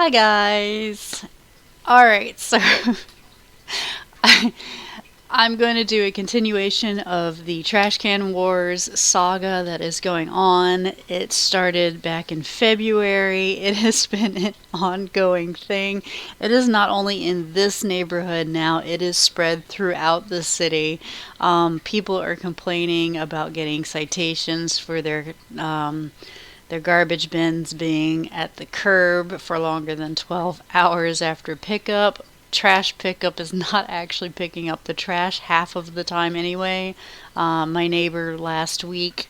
Hi guys. Alright, so I'm going to do a continuation of the Trash Can Wars saga that is going on. It started back in February. It has been an ongoing thing. It is not only in this neighborhood now, it is spread throughout the city. People are complaining about getting citations for their garbage bins being at the curb for longer than 12 hours after pickup. Trash pickup is not actually picking up the trash half of the time anyway. My neighbor last week,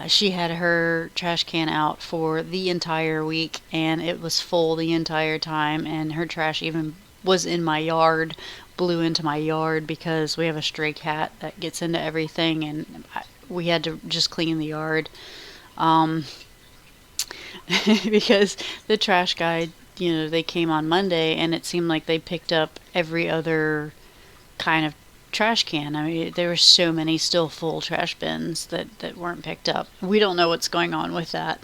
she had her trash can out for the entire week and it was full the entire time, and her trash even was in my yard, blew into my yard because we have a stray cat that gets into everything, and we had to just clean the yard. Because the trash guy, they came on Monday and it seemed like they picked up every other kind of trash can. I mean, there were so many still full trash bins that weren't picked up. We don't know what's going on with that.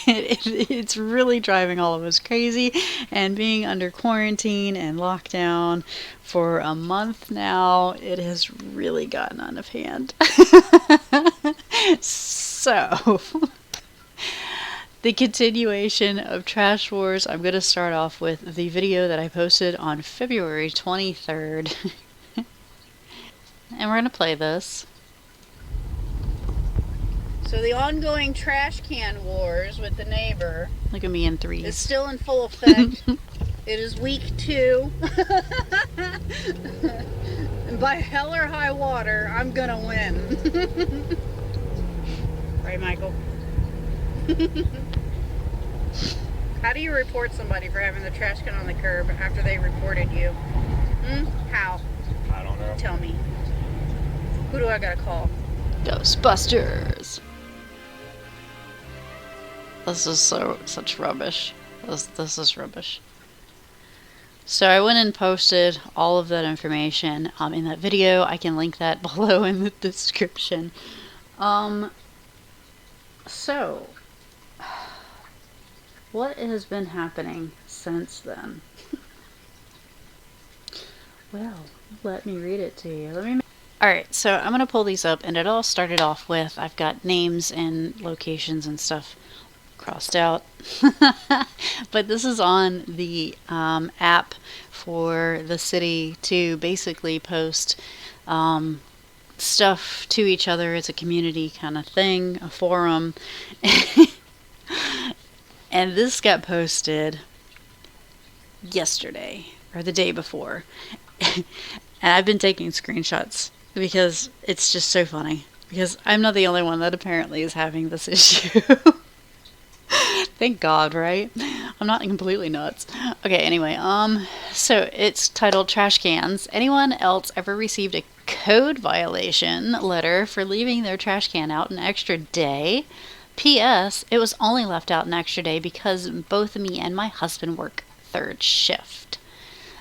It's really driving all of us crazy, and being under quarantine and lockdown for a month now, it has really gotten out of hand. So the continuation of Trash Wars, I'm going to start off with the video that I posted on February 23rd. And we're going to play this. So the ongoing trash can wars with the neighbor. Look at me in threes. It's still in full effect. It is week 2. And by hell or high water, I'm going to win. Right, Michael? How do you report somebody for having the trash can on the curb after they reported you? How? I don't know. Tell me. Who do I gotta call? Ghostbusters. This is such rubbish. This is rubbish. So I went and posted all of that information in that video. I can link that below in the description. So what has been happening since then? Well, let me read it to you. Alright, so I'm going to pull these up, and it all started off with, I've got names and locations and stuff crossed out. But this is on the app for the city to basically post stuff to each other. It's a community kind of thing, a forum. And this got posted yesterday, or the day before. And I've been taking screenshots because it's just so funny. Because I'm not the only one that apparently is having this issue. Thank God, right? I'm not completely nuts. Okay, anyway, so it's titled Trash Cans. Anyone else ever received a code violation letter for leaving their trash can out an extra day? P.S. It was only left out an extra day because both me and my husband work third shift.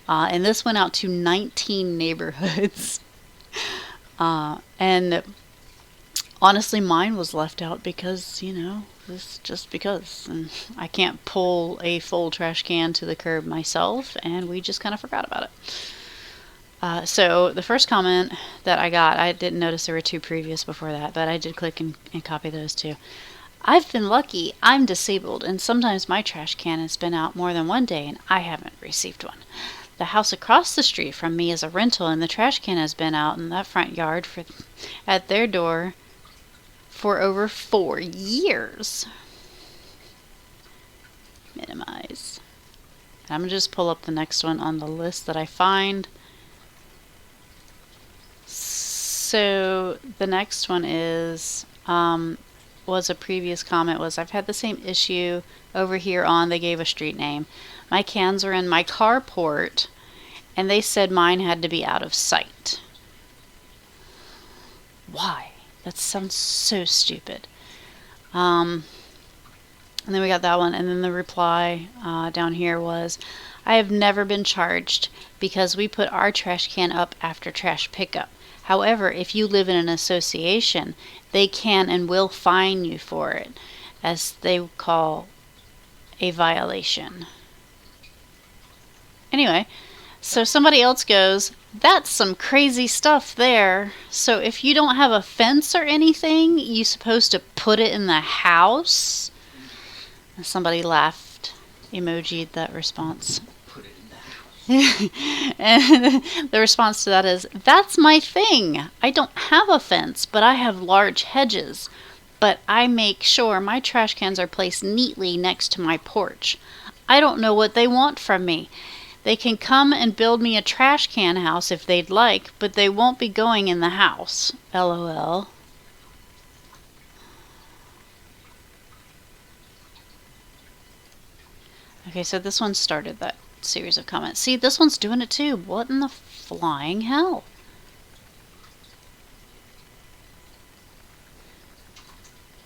And this went out to 19 neighborhoods. And honestly, mine was left out because, just because. And I can't pull a full trash can to the curb myself, and we just kind of forgot about it. So the first comment that I got, I didn't notice there were 2 previous before that, but I did click and copy those 2. I've been lucky. I'm disabled, and sometimes my trash can has been out more than one day, and I haven't received one. The house across the street from me is a rental, and the trash can has been out in that front yard at their door for over 4 years. Minimize. I'm going to just pull up the next one on the list that I find. So the next one is, was a previous comment was, I've had the same issue over here on, they gave a street name. My cans are in my carport, and they said mine had to be out of sight. Why? That sounds so stupid. And then we got that one, and then the reply down here was, I have never been charged because we put our trash can up after trash pickup. However, if you live in an association, they can and will fine you for it, as they call a violation. Anyway, so somebody else goes, that's some crazy stuff there. So if you don't have a fence or anything, you supposed to put it in the house? And somebody laughed, emojied that response. Put it in the house. And the response to that is, that's my thing. I don't have a fence, but I have large hedges. But I make sure my trash cans are placed neatly next to my porch. I don't know what they want from me. They can come and build me a trash can house if they'd like, but they won't be going in the house. LOL. Okay, so this one started that series of comments. See, this one's doing it too. What in the flying hell?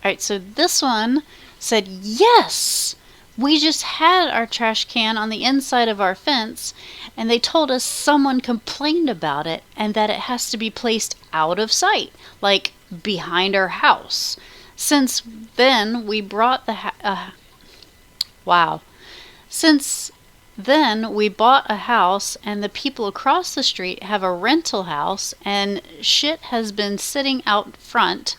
Alright, so this one said, yes! We just had our trash can on the inside of our fence, and they told us someone complained about it and that it has to be placed out of sight, like behind our house. Since then, we brought the Since then, we bought a house, and the people across the street have a rental house, and shit has been sitting out front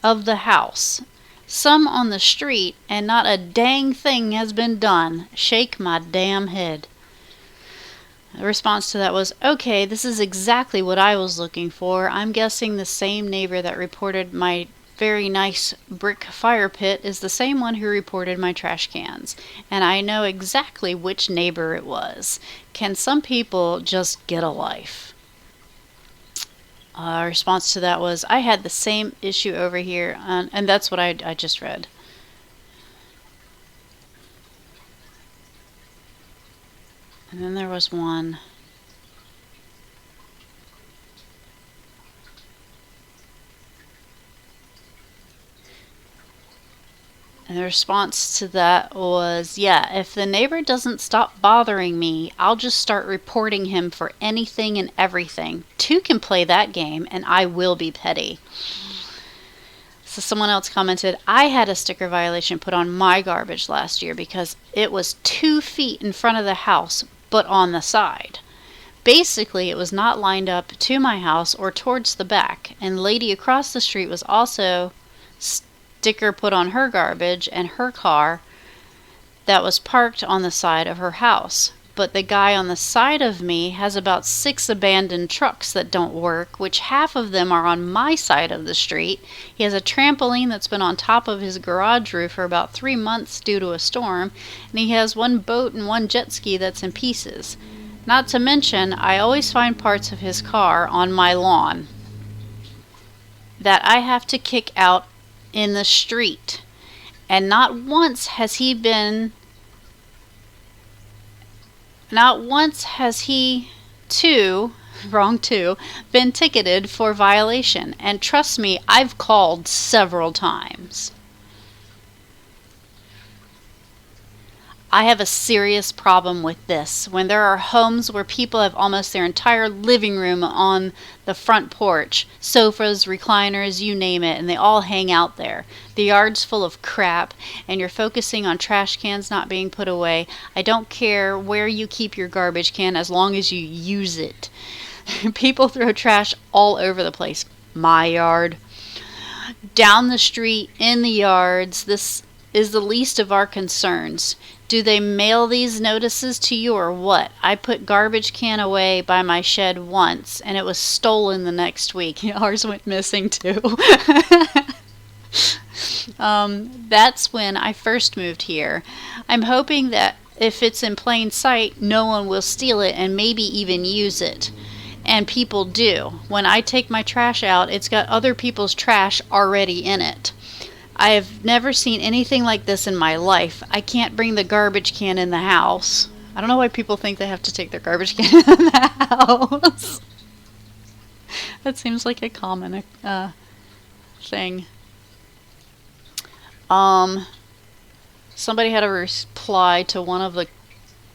of the house. Some on the street, and not a dang thing has been done. Shake my damn head. The response to that was, okay, this is exactly what I was looking for. I'm guessing the same neighbor that reported my very nice brick fire pit is the same one who reported my trash cans. And I know exactly which neighbor it was. Can some people just get a life? Response to that was, I had the same issue over here, and that's what I just read. And then there was one. And the response to that was, yeah, if the neighbor doesn't stop bothering me, I'll just start reporting him for anything and everything. Two can play that game, and I will be petty. So someone else commented, I had a sticker violation put on my garbage last year because it was 2 feet in front of the house, but on the side. Basically, it was not lined up to my house or towards the back, and the lady across the street was also sticker put on her garbage and her car that was parked on the side of her house. But the guy on the side of me has about 6 abandoned trucks that don't work, which half of them are on my side of the street. He has a trampoline that's been on top of his garage roof for about 3 months due to a storm, and he has 1 boat and 1 jet ski that's in pieces. Not to mention, I always find parts of his car on my lawn that I have to kick out in the street, and not once has he been been ticketed for violation. And trust me, I've called several times. I have a serious problem with this. When there are homes where people have almost their entire living room on the front porch, sofas, recliners, you name it, and they all hang out there. The yard's full of crap, and you're focusing on trash cans not being put away. I don't care where you keep your garbage can as long as you use it. People throw trash all over the place. My yard, down the street, in the yards. This is the least of our concerns. Do they mail these notices to you or what? I put garbage can away by my shed once, and it was stolen the next week. Ours went missing too. That's when I first moved here. I'm hoping that if it's in plain sight, no one will steal it and maybe even use it. And people do. When I take my trash out, it's got other people's trash already in it. I have never seen anything like this in my life. I can't bring the garbage can in the house. I don't know why people think they have to take their garbage can in the house. That seems like a common thing. Somebody had a reply to one of the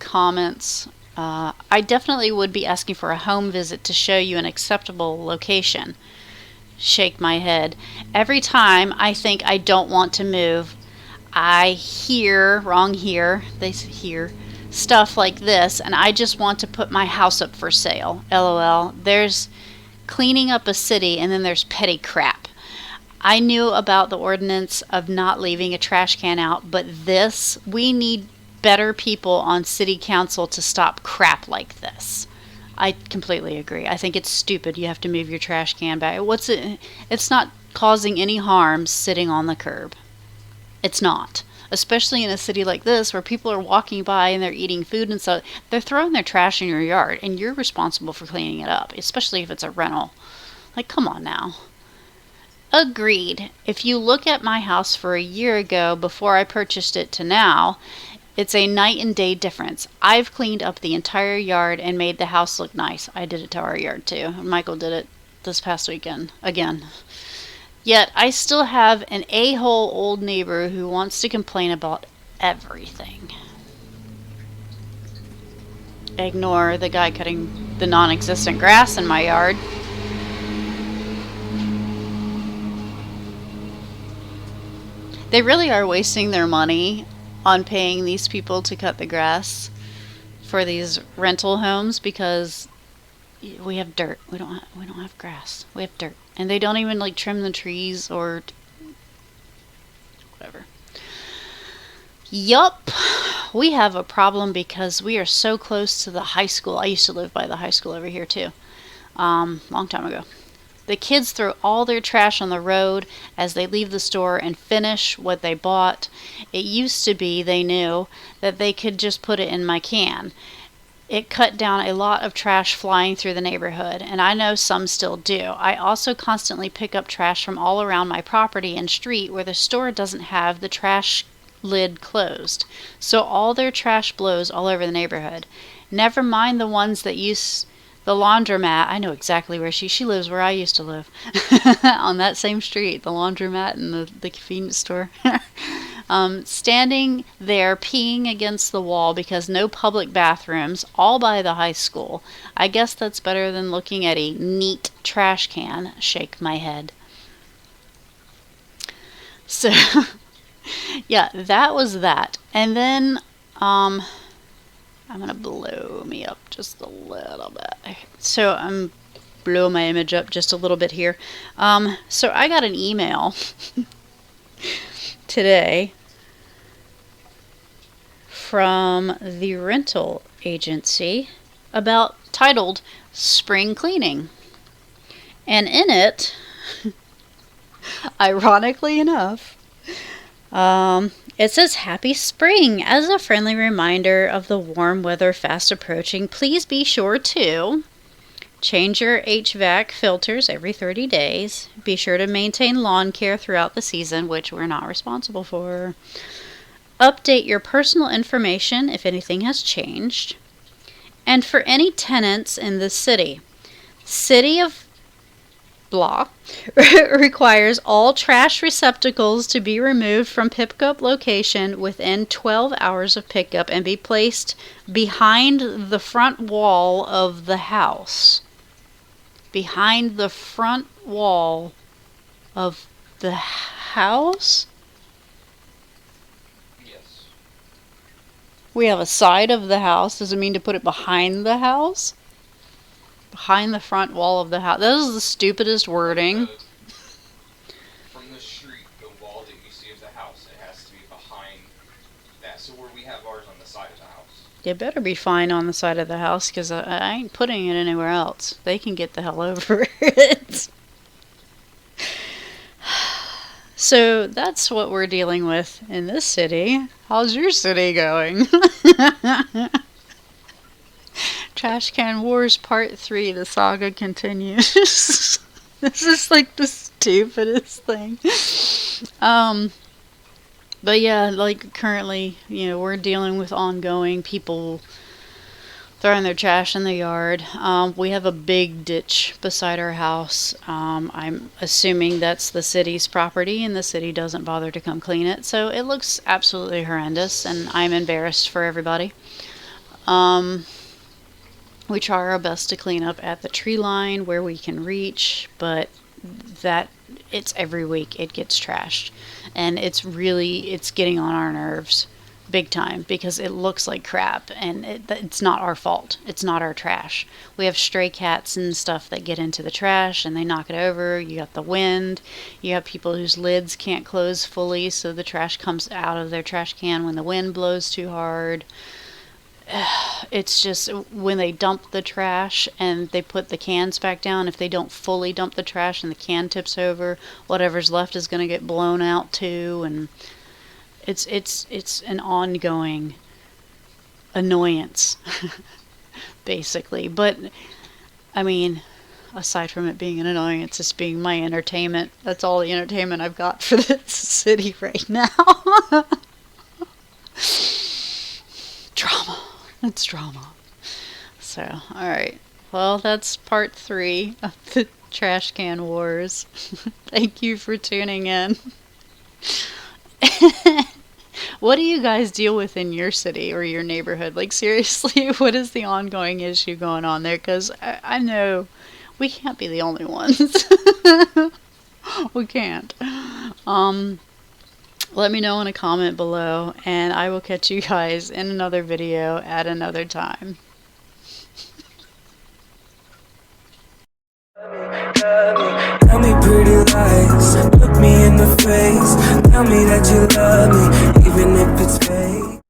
comments. I definitely would be asking for a home visit to show you an acceptable location. Shake my head. Every time I think I don't want to move, I hear, wrong here, they hear stuff like this, and I just want to put my house up for sale. LOL. There's cleaning up a city, and then there's petty crap. I knew about the ordinance of not leaving a trash can out, but this, we need better people on city council to stop crap like this. I completely agree. I think it's stupid. You have to move your trash can back. What's it? It's not causing any harm sitting on the curb. It's not. Especially in a city like this where people are walking by and they're eating food and stuff. They're throwing their trash in your yard and you're responsible for cleaning it up, especially if it's a rental. Like, come on now. Agreed. If you look at my house for a year ago before I purchased it to now, it's a night and day difference. I've cleaned up the entire yard and made the house look nice. I did it to our yard too. Michael did it this past weekend again. Yet I still have an a-hole old neighbor who wants to complain about everything. Ignore the guy cutting the non-existent grass in my yard. They really are wasting their money on paying these people to cut the grass for these rental homes because we have dirt. We don't have grass. We have dirt. And they don't even like trim the trees or whatever. Yup. We have a problem because we are so close to the high school. I used to live by the high school over here too. Long time ago. The kids throw all their trash on the road as they leave the store and finish what they bought. It used to be they knew that they could just put it in my can. It cut down a lot of trash flying through the neighborhood, and I know some still do. I also constantly pick up trash from all around my property and street where the store doesn't have the trash lid closed. So all their trash blows all over the neighborhood. Never mind the ones that use the laundromat. I know exactly where she lives where I used to live. On that same street, the laundromat and the convenience store. Standing there peeing against the wall because no public bathrooms, all by the high school. I guess that's better than looking at a neat trash can. Shake my head. So, yeah, that was that. And then, I'm gonna blow me up just a little bit. So I'm blow my image up just a little bit here. So I got an email today from the rental agency about titled Spring Cleaning. And in it, ironically enough, it says Happy Spring. As a friendly reminder of the warm weather fast approaching, please be sure to change your HVAC filters every 30 days. Be sure to maintain lawn care throughout the season, which we're not responsible for. Update your personal information if anything has changed. And for any tenants in the City of blah requires all trash receptacles to be removed from pickup location within 12 hours of pickup and be placed behind the front wall of the house. Behind the front wall of the house? Yes. We have a side of the house. Does it mean to put it behind the house? Behind the front wall of the house. That is the stupidest wording. From the street, the wall that you see of the house, it has to be behind that. So where we have ours on the side of the house. It better be fine on the side of the house because I ain't putting it anywhere else. They can get the hell over it. So that's what we're dealing with in this city. How's your city going? Trash Can Wars Part 3, the saga continues. This is like the stupidest thing. But yeah, like currently, we're dealing with ongoing people throwing their trash in the yard. We have a big ditch beside our house. I'm assuming that's the city's property and the city doesn't bother to come clean it. So it looks absolutely horrendous and I'm embarrassed for everybody. We try our best to clean up at the tree line where we can reach, but that it's every week it gets trashed, and it's getting on our nerves big time because it looks like crap, and it's not our fault. It's not our trash. We have stray cats and stuff that get into the trash and they knock it over. You got the wind. You have people whose lids can't close fully, so the trash comes out of their trash can when the wind blows too hard. It's just when they dump the trash and they put the cans back down, if they don't fully dump the trash and the can tips over, whatever's left is going to get blown out too, and it's an ongoing annoyance basically. But I mean, aside from it being an annoyance, it's being my entertainment. That's all the entertainment I've got for this city right now. Drama. It's drama. So, alright. Well, that's part 3 of the trash can wars. Thank you for tuning in. What do you guys deal with in your city or your neighborhood? Like, seriously, what is the ongoing issue going on there? Because I know we can't be the only ones. We can't. Let me know in a comment below, and I will catch you guys in another video at another time. Tell me pretty lies, look me in the face. Tell me that you love me, even if it's fake.